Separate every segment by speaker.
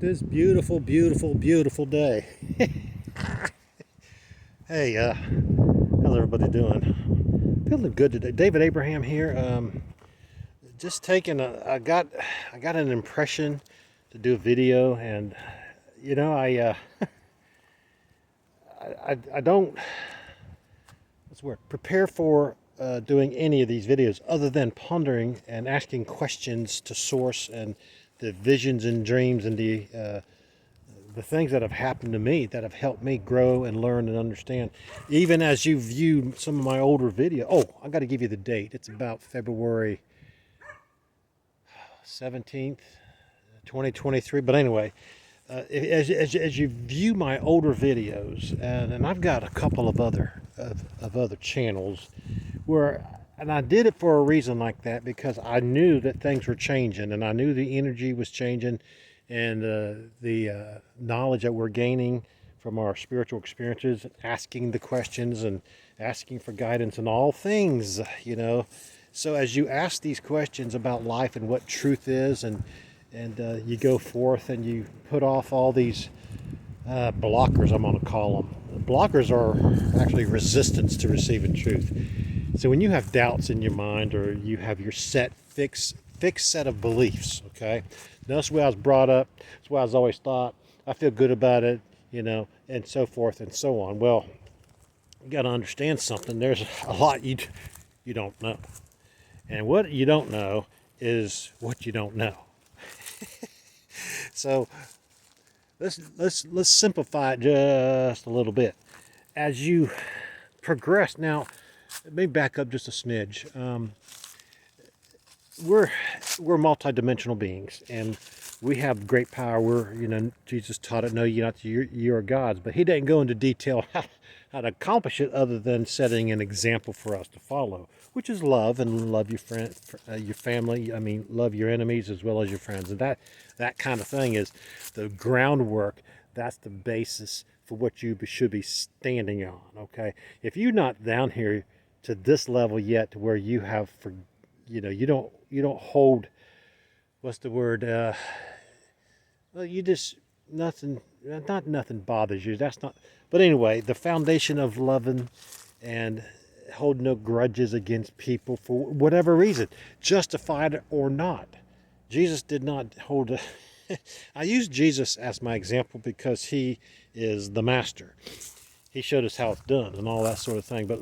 Speaker 1: this beautiful, beautiful, beautiful day. Hey, how's everybody doing? Feeling good today. David Abraham here. Just taking I got an impression to do a video, and you know, I don't what's the word prepare for doing any of these videos other than pondering and asking questions to source and the visions and dreams and the things that have happened to me that have helped me grow and learn and understand. Even as you view some of my older video. Oh, I got to give you the date. It's about February 17th, 2023. But anyway, as you view my older videos, and I've got a couple of other channels where, and I did it for a reason like that because I knew that things were changing, and I knew the energy was changing, and the knowledge that we're gaining from our spiritual experiences, asking the questions and asking for guidance in all things, you know. So as you ask these questions about life and what truth is, and you go forth and you put off all these blockers, I'm going to call them. Blockers are actually resistance to receiving truth. So when you have doubts in your mind, or you have your fixed set of beliefs, okay, that's the way I was brought up. That's the way I was always thought. I feel good about it, you know, and so forth and so on. Well, you got to understand something. There's a lot you don't know, and what you don't know is what you don't know. So let's simplify it just a little bit. As you progress, now let me back up just a smidge. We're multidimensional beings, and we have great power. Jesus taught it, know ye not you are gods, but he didn't go into detail how to accomplish it other than setting an example for us to follow, which is love, and love your friend, your family. I mean, love your enemies as well as your friends, and that kind of thing is the groundwork. That's the basis for what you should be standing on. Okay, if you're not down here to this level yet, to where you have you don't hold, what's the word, well, you just, nothing bothers you. That's not, but anyway, the foundation of loving and hold no grudges against people for whatever reason, justified or not. Jesus did not hold a I use Jesus as my example because he is the master. He showed us how it's done and all that sort of thing. But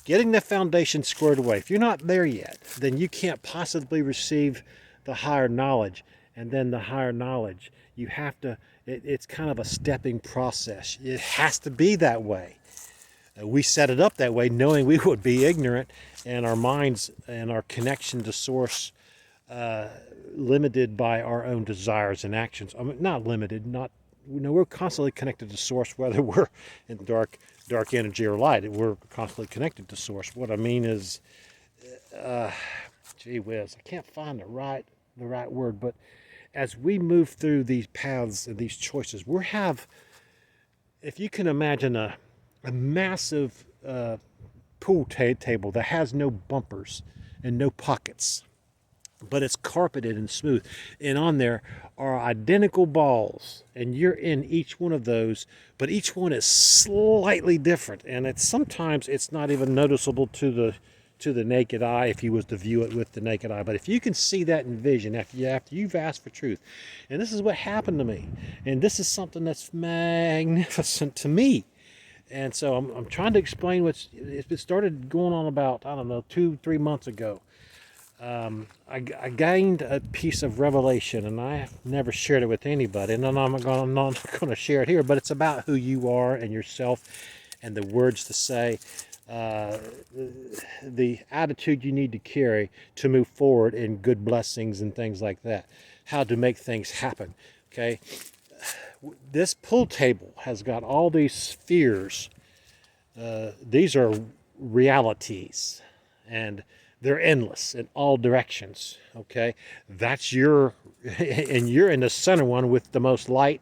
Speaker 1: getting the foundation squared away, if you're not there yet, then you can't possibly receive the higher knowledge. And then the higher knowledge, you have to, it's kind of a stepping process. It has to be that way. We set it up that way knowing we would be ignorant, and our minds and our connection to source limited by our own desires and actions. I mean, not limited, not, we're constantly connected to source, whether we're in dark energy or light. We're constantly connected to source. What I mean is, gee whiz, I can't find the right word, but as we move through these paths and these choices, if you can imagine a massive pool table that has no bumpers and no pockets, but it's carpeted and smooth, and on there are identical balls, and you're in each one of those, but each one is slightly different, and sometimes it's not even noticeable to the naked eye if you was to view it with the naked eye. But if you can see that in vision after you've asked for truth, and this is what happened to me, and this is something that's magnificent to me. And so I'm trying to explain it started going on about, I don't know, 2-3 months ago. I gained a piece of revelation, and I have never shared it with anybody, and I'm not going to share it here, but it's about who you are and yourself, and the words to say, the attitude you need to carry to move forward in good blessings and things like that, how to make things happen. Okay, this pool table has got all these spheres. These are realities, and they're endless in all directions. Okay, that's and you're in the center one with the most light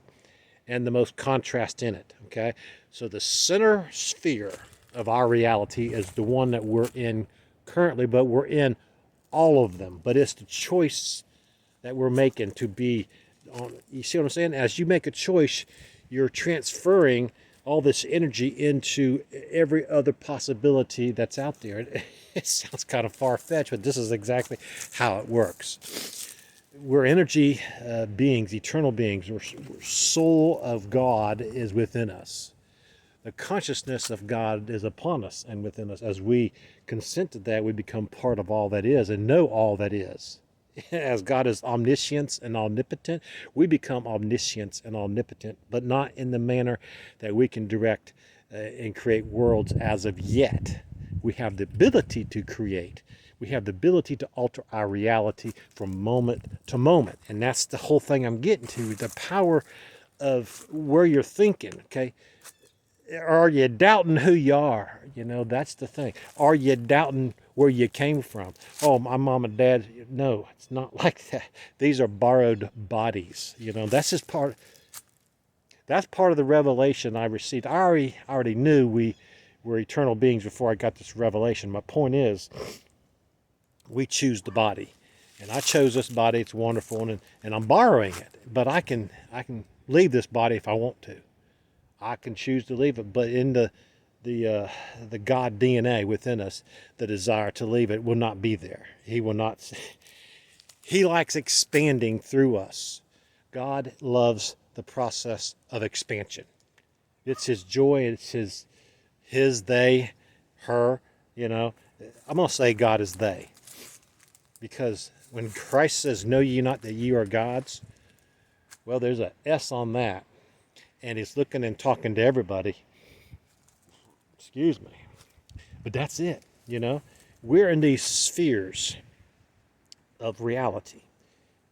Speaker 1: and the most contrast in it. Okay, so the center sphere of our reality is the one that we're in currently, but we're in all of them. But it's the choice that we're making to be You see what I'm saying? As you make a choice, you're transferring all this energy into every other possibility that's out there. It sounds kind of far-fetched, but this is exactly how it works. We're energy beings, eternal beings. We're soul of God is within us. The consciousness of God is upon us and within us. As we consent to that, we become part of all that is and know all that is. As God is omniscience and omnipotent, we become omniscience and omnipotent, but not in the manner that we can direct and create worlds as of yet. We have the ability to create. We have the ability to alter our reality from moment to moment. And that's the whole thing I'm getting to, the power of where you're thinking, okay? Are you doubting who you are? That's the thing. Are you doubting where you came from? Oh, my mom and dad. No, it's not like that. These are borrowed bodies. That's part of the revelation I received. I already knew we were eternal beings before I got this revelation. My point is, we choose the body. And I chose this body. It's wonderful, and I'm borrowing it. But I can leave this body if I want to. I can choose to leave it, but in the God DNA within us, the desire to leave it will not be there. He will not. He likes expanding through us. God loves the process of expansion. It's His joy. It's His they, her. I'm gonna say God is they, because when Christ says, "Know ye not that ye are gods," well, there's a S on that. And He's looking and talking to everybody. Excuse me. But that's it, We're in these spheres of reality.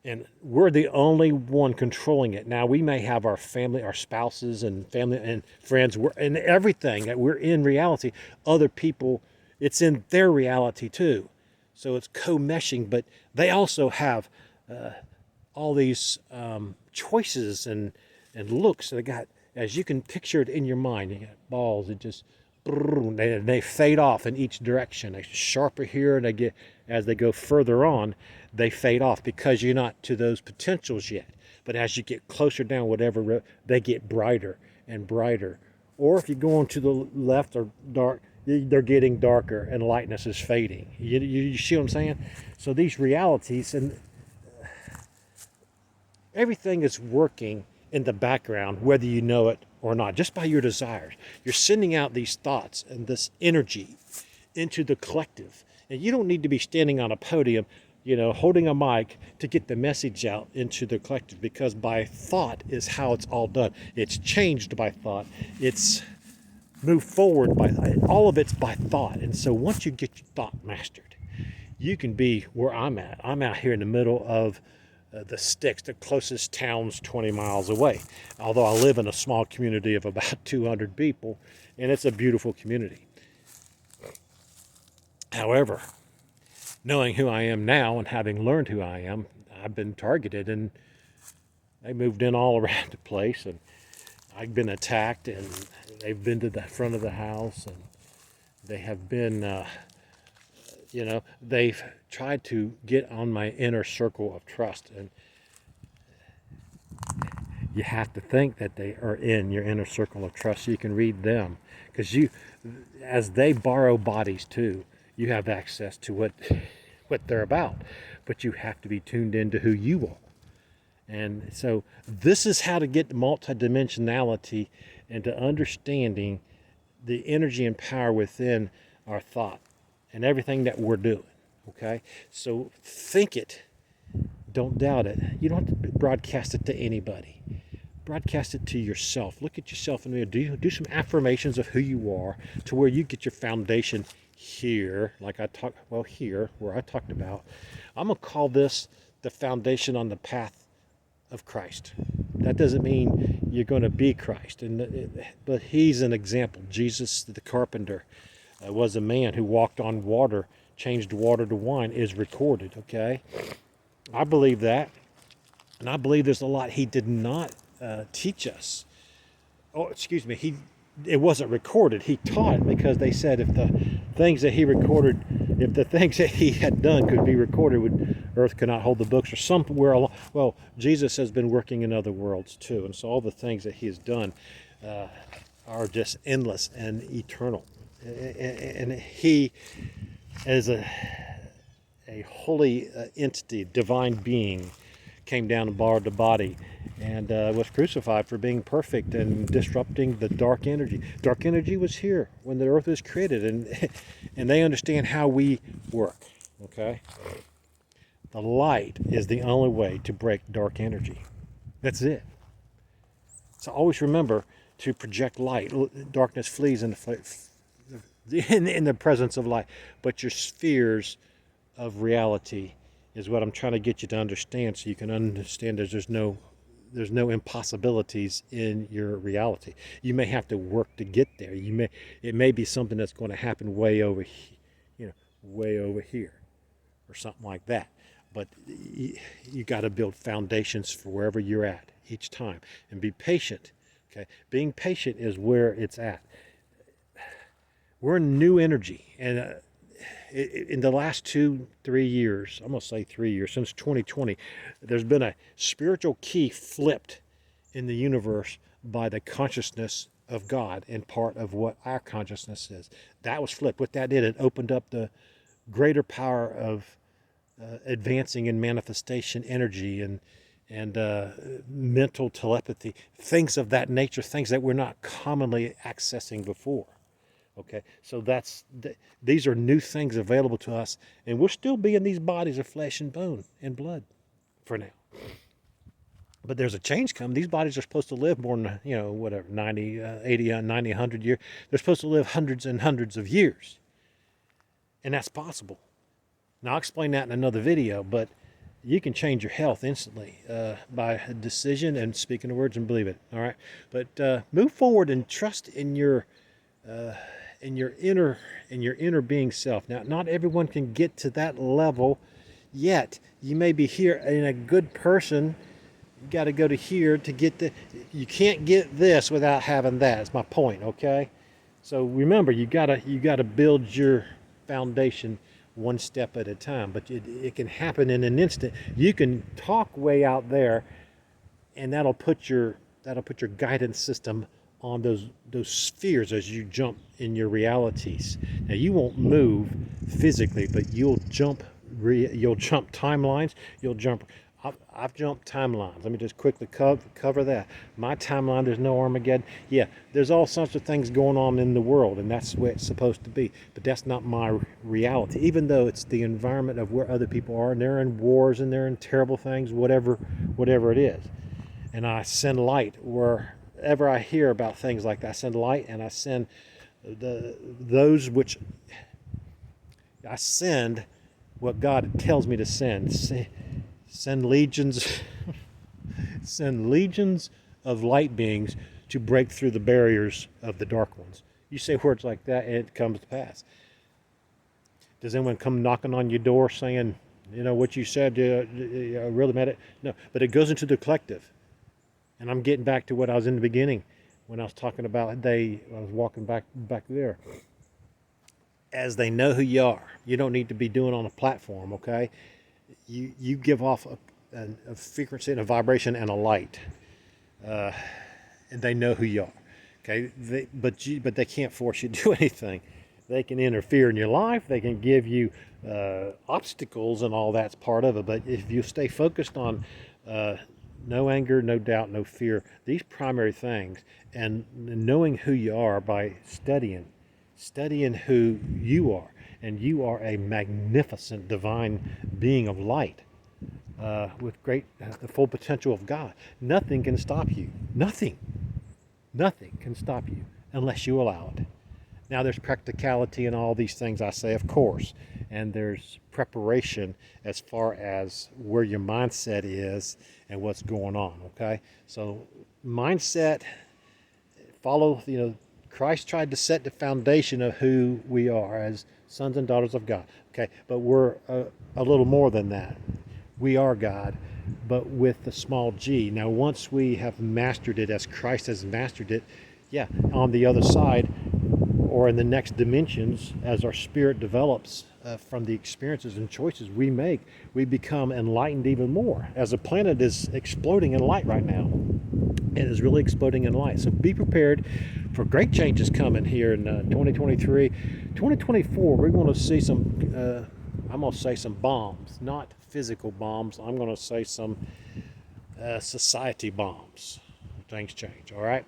Speaker 1: And we're the only one controlling it. Now, we may have our family, our spouses and family and friends, and everything that we're in reality. Other people, it's in their reality too. So it's co-meshing, but they also have all these choices and looks. They got, as you can picture it in your mind, you got balls that just they fade off in each direction. They're sharper here, and as they go further on, they fade off because you're not to those potentials yet. But as you get closer down, whatever, they get brighter and brighter. Or if you go on to the left or dark, they're getting darker and lightness is fading. You see what I'm saying? So these realities and everything is working in the background, whether you know it or not, just by your desires. You're sending out these thoughts and this energy into the collective. And you don't need to be standing on a podium, holding a mic to get the message out into the collective, because by thought is how it's all done. It's changed by thought. It's moved forward by all of it's by thought. And so once you get your thought mastered, you can be where I'm at. I'm out here in the middle of the sticks, the closest town's 20 miles away. Although I live in a small community of about 200 people, and it's a beautiful community. However, knowing who I am now and having learned who I am, I've been targeted, and they moved in all around the place, and I've been attacked, and they've been to the front of the house, and they have been they've tried to get on my inner circle of trust. And you have to think that they are in your inner circle of trust so you can read them. Because as they borrow bodies too, you have access to what they're about. But you have to be tuned into who you are. And so this is how to get the multidimensionality and to understanding the energy and power within our thought and everything that we're doing, okay? So think it, don't doubt it. You don't have to broadcast it to anybody. Broadcast it to yourself. Look at yourself in the mirror. Do some affirmations of who you are to where you get your foundation here, here, where I talked about. I'm gonna call this the foundation on the path of Christ. That doesn't mean you're gonna be Christ, but He's an example. Jesus, the carpenter, was a man who walked on water, changed water to wine, is recorded, okay? I believe that. And I believe there's a lot He did not teach us. Oh, excuse me, it wasn't recorded. He taught, because they said if the things that He recorded if the things that he had done could be recorded, earth could not hold the books, or somewhere along. Well, Jesus has been working in other worlds too, and so all the things that he has done are just endless and eternal. And he, as a holy entity, divine being, came down and borrowed the body and was crucified for being perfect and disrupting the dark energy. Dark energy was here when the earth was created, and and they understand how we work. Okay, the light is the only way to break dark energy. That's it. So always remember to project light. Darkness flees in the presence of light, but your spheres of reality is what I'm trying to get you to understand, so you can understand there's no impossibilities in your reality. You may have to work to get there. It may be something that's going to happen way over here or something like that. But you got to build foundations for wherever you're at each time, and be patient. Okay, being patient is where it's at. We're in new energy, and in the last 2-3 years, I'm going to say 3 years, since 2020, there's been a spiritual key flipped in the universe by the consciousness of God, and part of what our consciousness is. That was flipped. What that did, it opened up the greater power of advancing in manifestation energy and mental telepathy, things of that nature, things that we're not commonly accessing before. Okay, so these are new things available to us, and we'll still be in these bodies of flesh and bone and blood for now. But there's a change coming. These bodies are supposed to live more than, 90, 80, 90, 100 years. They're supposed to live hundreds and hundreds of years. And that's possible. Now, I'll explain that in another video, but you can change your health instantly by a decision and speaking the words and believe it. All right, but move forward and trust in your inner being self. Now, not everyone can get to that level yet. You may be here in a good person. You got to go to here to get you can't get this without having that. That's my point. Okay, so remember, you gotta build your foundation one step at a time. But it can happen in an instant. You can talk way out there, and that'll put your guidance system on those spheres as you jump in your realities. Now, you won't move physically, but you'll jump timelines. I've jumped timelines. Let me just quickly cover that. My timeline, there's no Armageddon. Yeah, there's all sorts of things going on in the world, and that's the way it's supposed to be. But that's not my reality, even though it's the environment of where other people are, and they're in wars, and they're in terrible things, whatever it is. And I send light wherever I hear about things like that. I send light, and I send those which I send what God tells me to send. Send legions of light beings to break through the barriers of the dark ones. You say words like that, and it comes to pass. Does anyone come knocking on your door saying, what you said, I really meant it? No, but it goes into the collective. And I'm getting back to what I was in the beginning when I was talking about I was walking back there. As they know who you are, you don't need to be doing on a platform, okay? You give off a frequency and a vibration and a light, and they know who you are, okay? But they can't force you to do anything. They can interfere in your life. They can give you obstacles, and all that's part of it. But if you stay focused on no anger, no doubt, no fear, these primary things, and knowing who you are by studying who you are. And you are a magnificent divine being of light with the full potential of God. Nothing can stop you. Nothing can stop you unless you allow it. Now, there's practicality in all these things I say, of course, and there's preparation as far as where your mindset is and what's going on, okay? So mindset, follow, Christ tried to set the foundation of who we are as sons and daughters of God, okay? But we're a little more than that. We are God, but with the small g. Now, once we have mastered it as Christ has mastered it, on the other side, or in the next dimensions, as our spirit develops from the experiences and choices we make, we become enlightened even more. As the planet is exploding in light right now, it is really exploding in light. So be prepared for great changes coming here in 2023. 2024, we're going to see some, I'm going to say some bombs, not physical bombs. I'm going to say some society bombs. Things change, all right?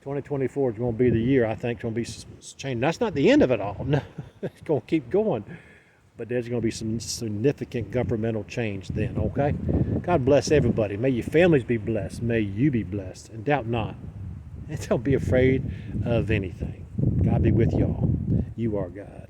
Speaker 1: 2024 is going to be the year, I think, going to be change. That's not the end of it all. No, it's going to keep going. But there's going to be some significant governmental change then, okay? God bless everybody. May your families be blessed. May you be blessed. And doubt not. And don't be afraid of anything. God be with y'all. You are God.